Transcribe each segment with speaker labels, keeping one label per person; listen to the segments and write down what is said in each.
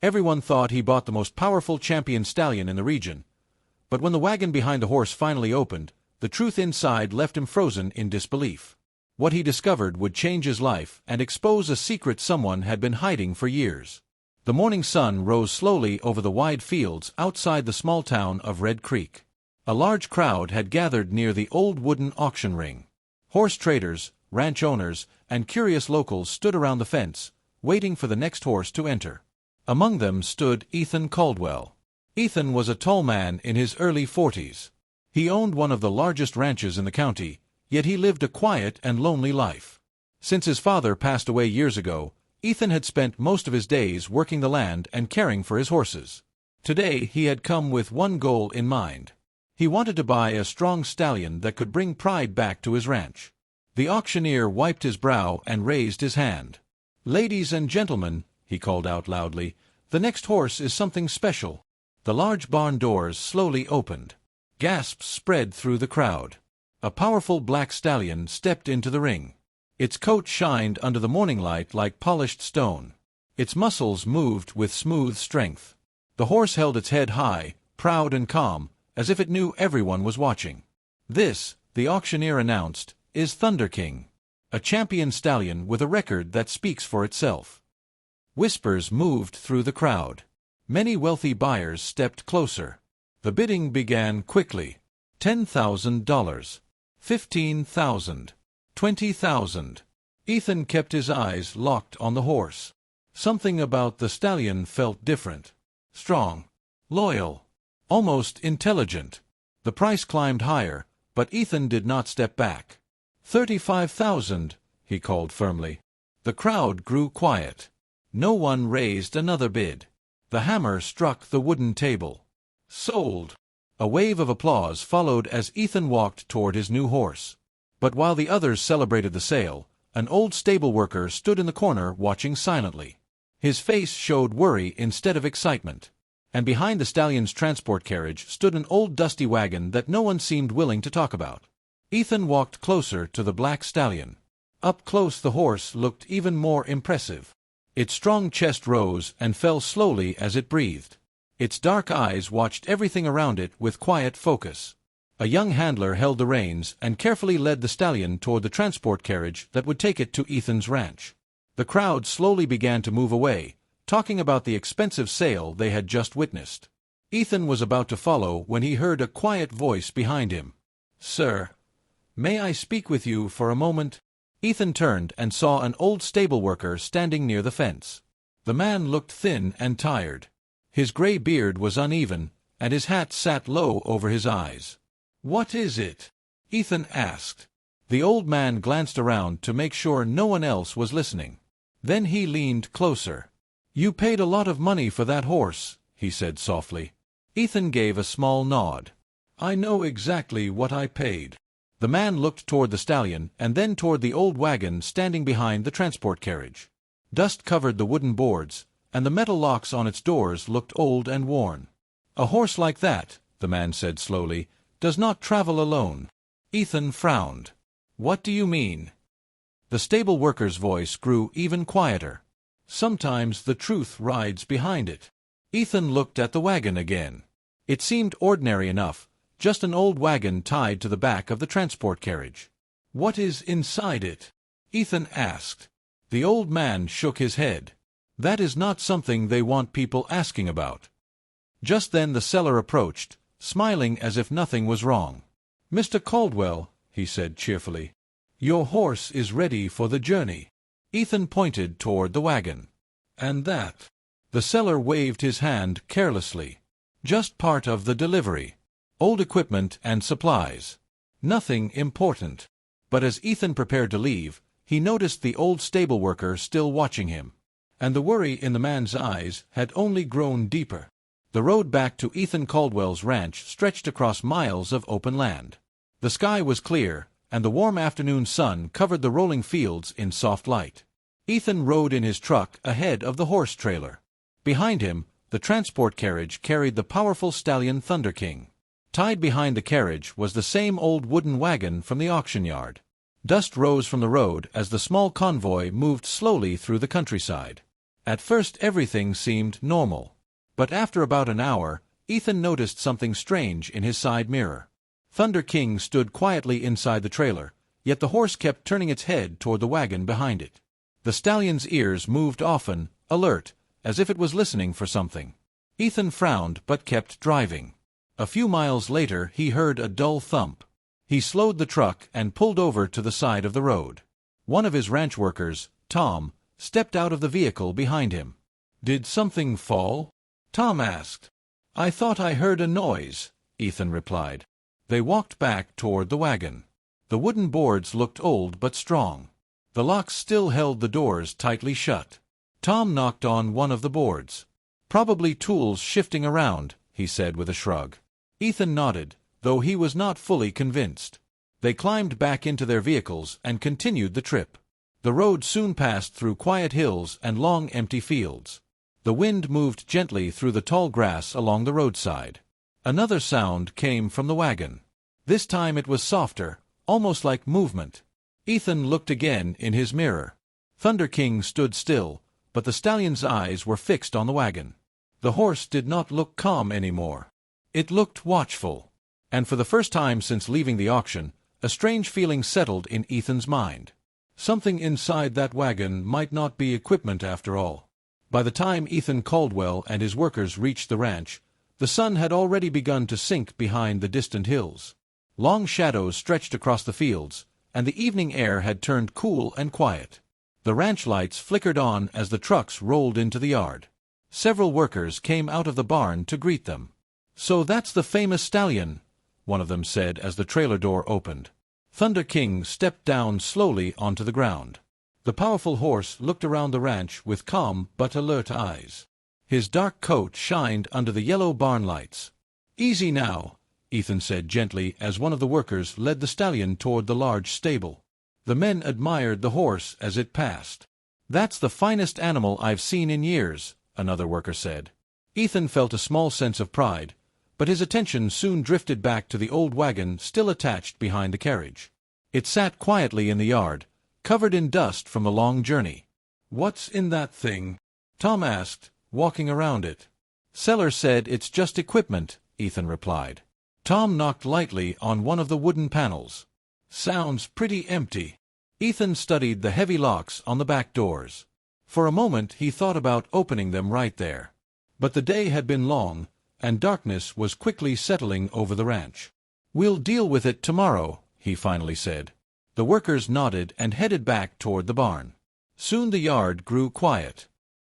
Speaker 1: Everyone thought he bought the most powerful champion stallion in the region. But when the wagon behind the horse finally opened, the truth inside left him frozen in disbelief. What he discovered would change his life and expose a secret someone had been hiding for years. The morning sun rose slowly over the wide fields outside the small town of Red Creek. A large crowd had gathered near the old wooden auction ring. Horse traders, ranch owners, and curious locals stood around the fence, waiting for the next horse to enter. Among them stood Ethan Caldwell. Ethan was a tall man in his early 40s. He owned one of the largest ranches in the county, yet he lived a quiet and lonely life. Since his father passed away years ago, Ethan had spent most of his days working the land and caring for his horses. Today he had come with one goal in mind. He wanted to buy a strong stallion that could bring pride back to his ranch. The auctioneer wiped his brow and raised his hand. "Ladies and gentlemen," he called out loudly, "the next horse is something special." The large barn doors slowly opened. Gasps spread through the crowd. A powerful black stallion stepped into the ring. Its coat shined under the morning light like polished stone. Its muscles moved with smooth strength. The horse held its head high, proud and calm, as if it knew everyone was watching. "This," the auctioneer announced, "is Thunder King, a champion stallion with a record that speaks for itself." Whispers moved through the crowd. Many wealthy buyers stepped closer. The bidding began quickly. $10,000. $15,000. $20,000. Ethan kept his eyes locked on the horse. Something about the stallion felt different. Strong. Loyal. Almost intelligent. The price climbed higher, but Ethan did not step back. $35,000, he called firmly. The crowd grew quiet. No one raised another bid. The hammer struck the wooden table. Sold. A wave of applause followed as Ethan walked toward his new horse. But while the others celebrated the sale, an old stable worker stood in the corner watching silently. His face showed worry instead of excitement. And behind the stallion's transport carriage stood an old dusty wagon that no one seemed willing to talk about. Ethan walked closer to the black stallion. Up close the horse looked even more impressive. Its strong chest rose and fell slowly as it breathed. Its dark eyes watched everything around it with quiet focus. A young handler held the reins and carefully led the stallion toward the transport carriage that would take it to Ethan's ranch. The crowd slowly began to move away, talking about the expensive sale they had just witnessed. Ethan was about to follow when he heard a quiet voice behind him. "Sir, may I speak with you for a moment?" Ethan turned and saw an old stable worker standing near the fence. The man looked thin and tired. His gray beard was uneven, and his hat sat low over his eyes. "What is it?" Ethan asked. The old man glanced around to make sure no one else was listening. Then he leaned closer. "You paid a lot of money for that horse," he said softly. Ethan gave a small nod. "I know exactly what I paid." The man looked toward the stallion and then toward the old wagon standing behind the transport carriage. Dust covered the wooden boards, and the metal locks on its doors looked old and worn. "A horse like that," the man said slowly, "does not travel alone." Ethan frowned. "What do you mean?" The stable worker's voice grew even quieter. "Sometimes the truth rides behind it." Ethan looked at the wagon again. It seemed ordinary enough, just an old wagon tied to the back of the transport carriage. "What is inside it?" Ethan asked. The old man shook his head. "That is not something they want people asking about." Just then the seller approached, smiling as if nothing was wrong. "Mr. Caldwell," he said cheerfully, "your horse is ready for the journey." Ethan pointed toward the wagon. "And that?" The seller waved his hand carelessly. "Just part of the delivery. Old equipment and supplies. Nothing important." But as Ethan prepared to leave, he noticed the old stable worker still watching him. And the worry in the man's eyes had only grown deeper. The road back to Ethan Caldwell's ranch stretched across miles of open land. The sky was clear, and the warm afternoon sun covered the rolling fields in soft light. Ethan rode in his truck ahead of the horse trailer. Behind him, the transport carriage carried the powerful stallion Thunder King. Tied behind the carriage was the same old wooden wagon from the auction yard. Dust rose from the road as the small convoy moved slowly through the countryside. At first everything seemed normal. But after about an hour, Ethan noticed something strange in his side mirror. Thunder King stood quietly inside the trailer, yet the horse kept turning its head toward the wagon behind it. The stallion's ears moved often, alert, as if it was listening for something. Ethan frowned but kept driving. A few miles later he heard a dull thump. He slowed the truck and pulled over to the side of the road. One of his ranch workers, Tom, stepped out of the vehicle behind him. "Did something fall?" Tom asked. "I thought I heard a noise," Ethan replied. They walked back toward the wagon. The wooden boards looked old but strong. The locks still held the doors tightly shut. Tom knocked on one of the boards. "Probably tools shifting around," he said with a shrug. Ethan nodded, though he was not fully convinced. They climbed back into their vehicles and continued the trip. The road soon passed through quiet hills and long empty fields. The wind moved gently through the tall grass along the roadside. Another sound came from the wagon. This time it was softer, almost like movement. Ethan looked again in his mirror. Thunder King stood still, but the stallion's eyes were fixed on the wagon. The horse did not look calm anymore. It looked watchful. And for the first time since leaving the auction, a strange feeling settled in Ethan's mind. Something inside that wagon might not be equipment after all. By the time Ethan Caldwell and his workers reached the ranch, the sun had already begun to sink behind the distant hills. Long shadows stretched across the fields, and the evening air had turned cool and quiet. The ranch lights flickered on as the trucks rolled into the yard. Several workers came out of the barn to greet them. "So that's the famous Stallion," one of them said as the trailer door opened. Thunder King stepped down slowly onto the ground. The powerful horse looked around the ranch with calm but alert eyes. His dark coat shined under the yellow barn lights. "Easy now," Ethan said gently as one of the workers led the stallion toward the large stable. The men admired the horse as it passed. "That's the finest animal I've seen in years," another worker said. Ethan felt a small sense of pride, but his attention soon drifted back to the old wagon still attached behind the carriage. It sat quietly in the yard, covered in dust from the long journey. "What's in that thing?" Tom asked, walking around it. "Seller said it's just equipment," Ethan replied. Tom knocked lightly on one of the wooden panels. "Sounds pretty empty." Ethan studied the heavy locks on the back doors. For a moment he thought about opening them right there. But the day had been long, and darkness was quickly settling over the ranch. "We'll deal with it tomorrow," he finally said. The workers nodded and headed back toward the barn. Soon the yard grew quiet.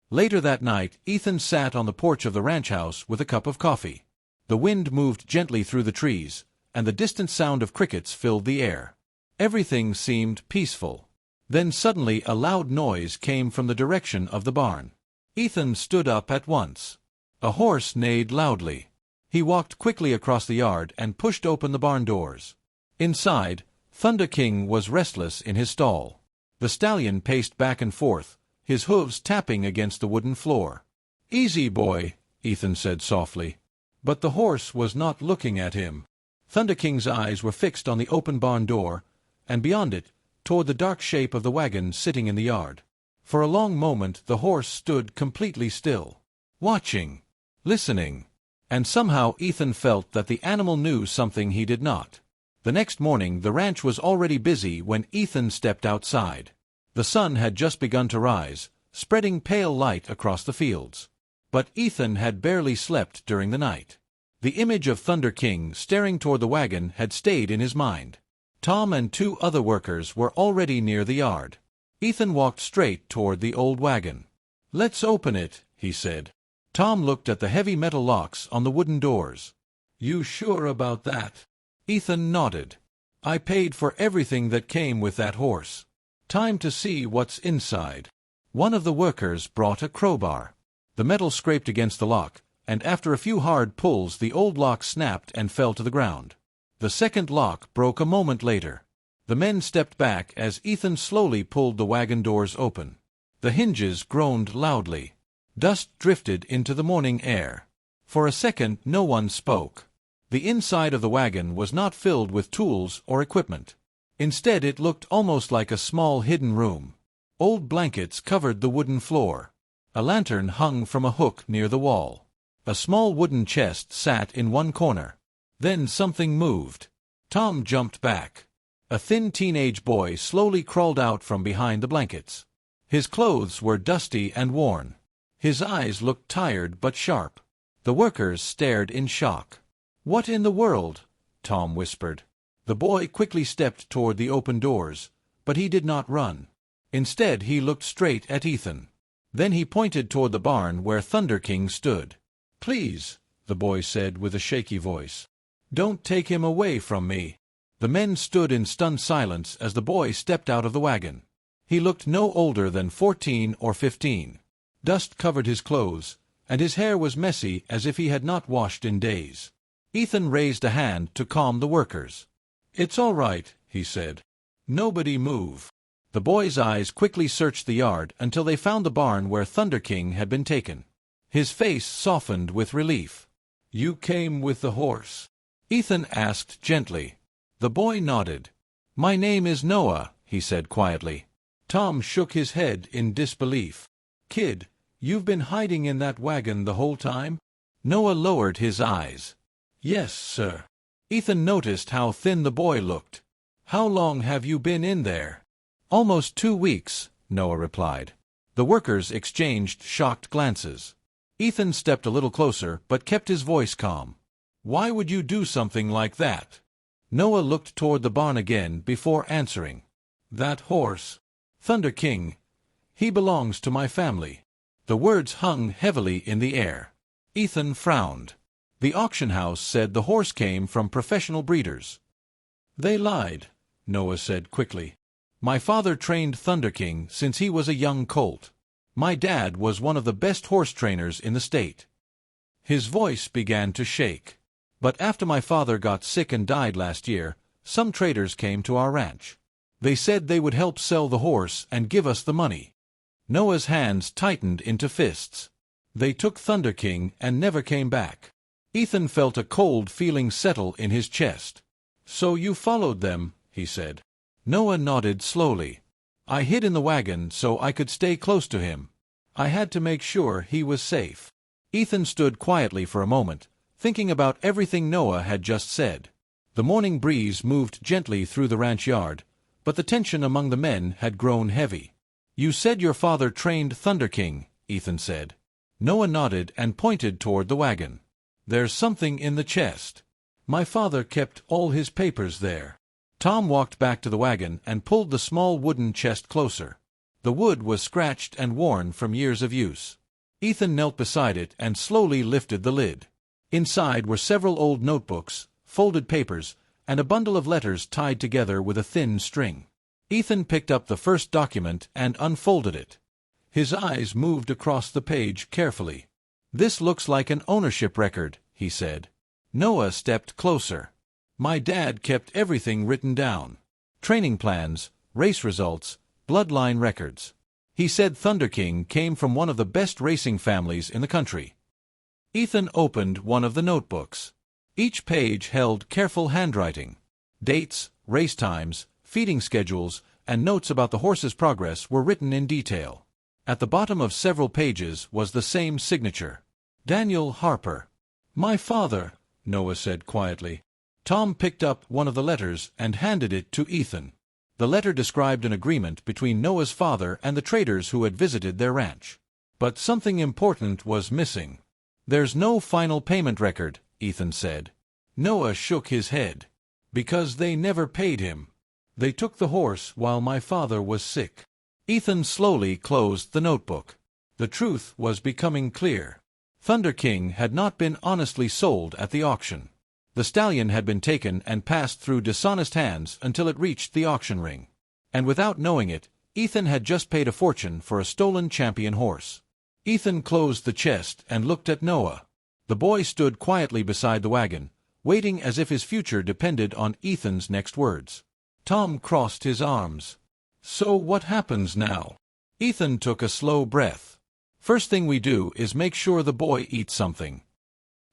Speaker 1: Later that night, Ethan sat on the porch of the ranch house with a cup of coffee. The wind moved gently through the trees, and the distant sound of crickets filled the air. Everything seemed peaceful. Then suddenly a loud noise came from the direction of the barn. Ethan stood up at once. A horse neighed loudly. He walked quickly across the yard and pushed open the barn doors. Inside, Thunder King was restless in his stall. The stallion paced back and forth, his hooves tapping against the wooden floor. "Easy, boy," Ethan said softly. But the horse was not looking at him. Thunder King's eyes were fixed on the open barn door, and beyond it, toward the dark shape of the wagon sitting in the yard. For a long moment the horse stood completely still, watching, listening, and somehow Ethan felt that the animal knew something he did not. The next morning the ranch was already busy when Ethan stepped outside. The sun had just begun to rise, spreading pale light across the fields. But Ethan had barely slept during the night. The image of Thunder King staring toward the wagon had stayed in his mind. Tom and two other workers were already near the yard. Ethan walked straight toward the old wagon. "Let's open it," he said. Tom looked at the heavy metal locks on the wooden doors. "You sure about that?" Ethan nodded. "I paid for everything that came with that horse. Time to see what's inside." One of the workers brought a crowbar. The metal scraped against the lock, and after a few hard pulls the old lock snapped and fell to the ground. The second lock broke a moment later. The men stepped back as Ethan slowly pulled the wagon doors open. The hinges groaned loudly. Dust drifted into the morning air. For a second no one spoke. The inside of the wagon was not filled with tools or equipment. Instead it looked almost like a small hidden room. Old blankets covered the wooden floor. A lantern hung from a hook near the wall. A small wooden chest sat in one corner. Then something moved. Tom jumped back. A thin teenage boy slowly crawled out from behind the blankets. His clothes were dusty and worn. His eyes looked tired but sharp. The workers stared in shock. "What in the world?" Tom whispered. The boy quickly stepped toward the open doors, but he did not run. Instead, he looked straight at Ethan. Then he pointed toward the barn where Thunder King stood. "Please," the boy said with a shaky voice, "don't take him away from me." The men stood in stunned silence as the boy stepped out of the wagon. He looked no older than 14 or 15. Dust covered his clothes, and his hair was messy as if he had not washed in days. Ethan raised a hand to calm the workers. "It's all right," he said. "Nobody move." The boy's eyes quickly searched the yard until they found the barn where Thunder King had been taken. His face softened with relief. "You came with the horse?" Ethan asked gently. The boy nodded. "My name is Noah," he said quietly. Tom shook his head in disbelief. "Kid, you've been hiding in that wagon the whole time?" Noah lowered his eyes. "Yes, sir." Ethan noticed how thin the boy looked. "How long have you been in there?" "Almost 2 weeks," Noah replied. The workers exchanged shocked glances. Ethan stepped a little closer but kept his voice calm. "Why would you do something like that?" Noah looked toward the barn again before answering. "That horse, Thunder King, he belongs to my family." The words hung heavily in the air. Ethan frowned. The auction house said the horse came from professional breeders. "They lied," Noah said quickly. "My father trained Thunder King since he was a young colt. My dad was one of the best horse trainers in the state." His voice began to shake. "But after my father got sick and died last year, some traders came to our ranch. They said they would help sell the horse and give us the money." Noah's hands tightened into fists. "They took Thunder King and never came back." Ethan felt a cold feeling settle in his chest. "So you followed them," he said. Noah nodded slowly. "I hid in the wagon so I could stay close to him. I had to make sure he was safe." Ethan stood quietly for a moment, thinking about everything Noah had just said. The morning breeze moved gently through the ranch yard, but the tension among the men had grown heavy. "You said your father trained Thunder King," Ethan said. Noah nodded and pointed toward the wagon. "There's something in the chest. My father kept all his papers there." Tom walked back to the wagon and pulled the small wooden chest closer. The wood was scratched and worn from years of use. Ethan knelt beside it and slowly lifted the lid. Inside were several old notebooks, folded papers, and a bundle of letters tied together with a thin string. Ethan picked up the first document and unfolded it. His eyes moved across the page carefully. "This looks like an ownership record," he said. Noah stepped closer. "My dad kept everything written down. Training plans, race results, bloodline records. He said Thunder King came from one of the best racing families in the country." Ethan opened one of the notebooks. Each page held careful handwriting. Dates, race times, feeding schedules, and notes about the horse's progress were written in detail. At the bottom of several pages was the same signature. "Daniel Harper." "My father," Noah said quietly. Tom picked up one of the letters and handed it to Ethan. The letter described an agreement between Noah's father and the traders who had visited their ranch. But something important was missing. "There's no final payment record," Ethan said. Noah shook his head. "Because they never paid him. They took the horse while my father was sick." Ethan slowly closed the notebook. The truth was becoming clear. Thunder King had not been honestly sold at the auction. The stallion had been taken and passed through dishonest hands until it reached the auction ring. And without knowing it, Ethan had just paid a fortune for a stolen champion horse. Ethan closed the chest and looked at Noah. The boy stood quietly beside the wagon, waiting as if his future depended on Ethan's next words. Tom crossed his arms. "So what happens now?" Ethan took a slow breath. "First thing we do is make sure the boy eats something."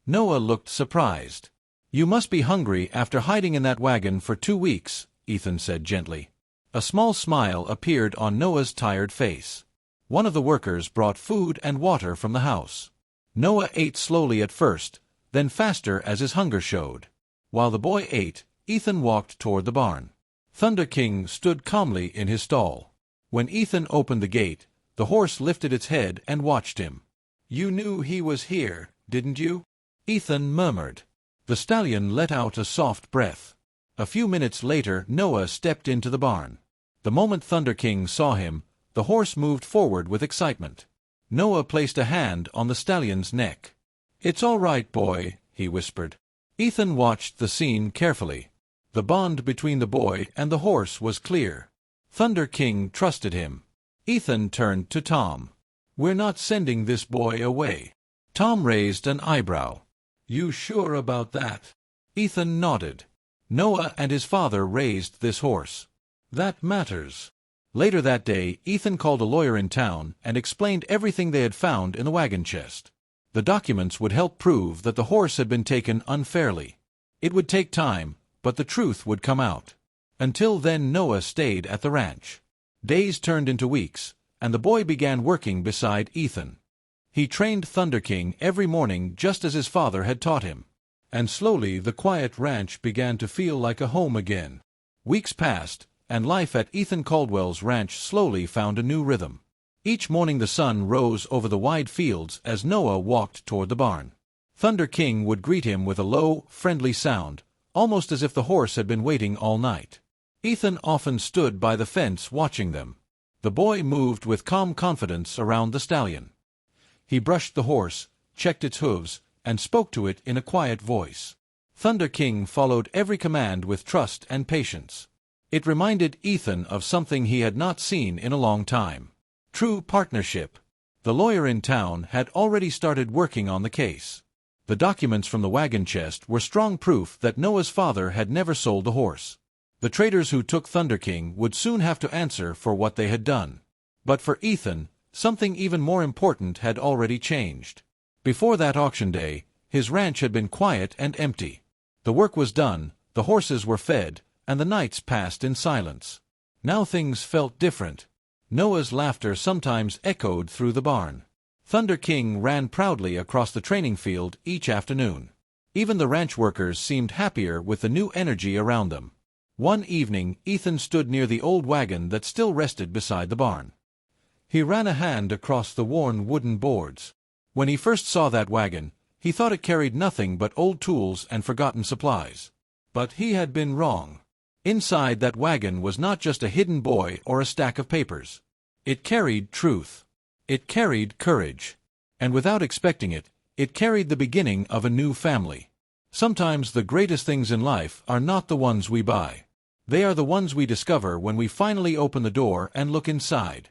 Speaker 1: Noah looked surprised. "You must be hungry after hiding in that wagon for 2 weeks," Ethan said gently. A small smile appeared on Noah's tired face. One of the workers brought food and water from the house. Noah ate slowly at first, then faster as his hunger showed. While the boy ate, Ethan walked toward the barn. Thunder King stood calmly in his stall. When Ethan opened the gate, the horse lifted its head and watched him. "You knew he was here, didn't you?" Ethan murmured. The stallion let out a soft breath. A few minutes later Noah stepped into the barn. The moment Thunder King saw him, the horse moved forward with excitement. Noah placed a hand on the stallion's neck. "It's all right, boy," he whispered. Ethan watched the scene carefully. The bond between the boy and the horse was clear. Thunder King trusted him. Ethan turned to Tom. "We're not sending this boy away." Tom raised an eyebrow. "You sure about that?" Ethan nodded. Noah and his father raised this horse. That matters. Later that day, Ethan called a lawyer in town and explained everything they had found in the wagon chest. The documents would help prove that the horse had been taken unfairly. It would take time, but the truth would come out. Until then Noah stayed at the ranch. Days turned into weeks, and the boy began working beside Ethan. He trained Thunder King every morning just as his father had taught him. And slowly the quiet ranch began to feel like a home again. Weeks passed, and life at Ethan Caldwell's ranch slowly found a new rhythm. Each morning the sun rose over the wide fields as Noah walked toward the barn. Thunder King would greet him with a low, friendly sound, almost as if the horse had been waiting all night. Ethan often stood by the fence watching them. The boy moved with calm confidence around the stallion. He brushed the horse, checked its hooves, and spoke to it in a quiet voice. Thunder King followed every command with trust and patience. It reminded Ethan of something he had not seen in a long time. True partnership. The lawyer in town had already started working on the case. The documents from the wagon chest were strong proof that Noah's father had never sold the horse. The traders who took Thunder King would soon have to answer for what they had done. But for Ethan, something even more important had already changed. Before that auction day, his ranch had been quiet and empty. The work was done, the horses were fed, and the nights passed in silence. Now things felt different. Noah's laughter sometimes echoed through the barn. Thunder King ran proudly across the training field each afternoon. Even the ranch workers seemed happier with the new energy around them. One evening, Ethan stood near the old wagon that still rested beside the barn. He ran a hand across the worn wooden boards. When he first saw that wagon, he thought it carried nothing but old tools and forgotten supplies. But he had been wrong. Inside that wagon was not just a hidden boy or a stack of papers. It carried truth. It carried courage. And without expecting it, it carried the beginning of a new family. Sometimes the greatest things in life are not the ones we buy. They are the ones we discover when we finally open the door and look inside.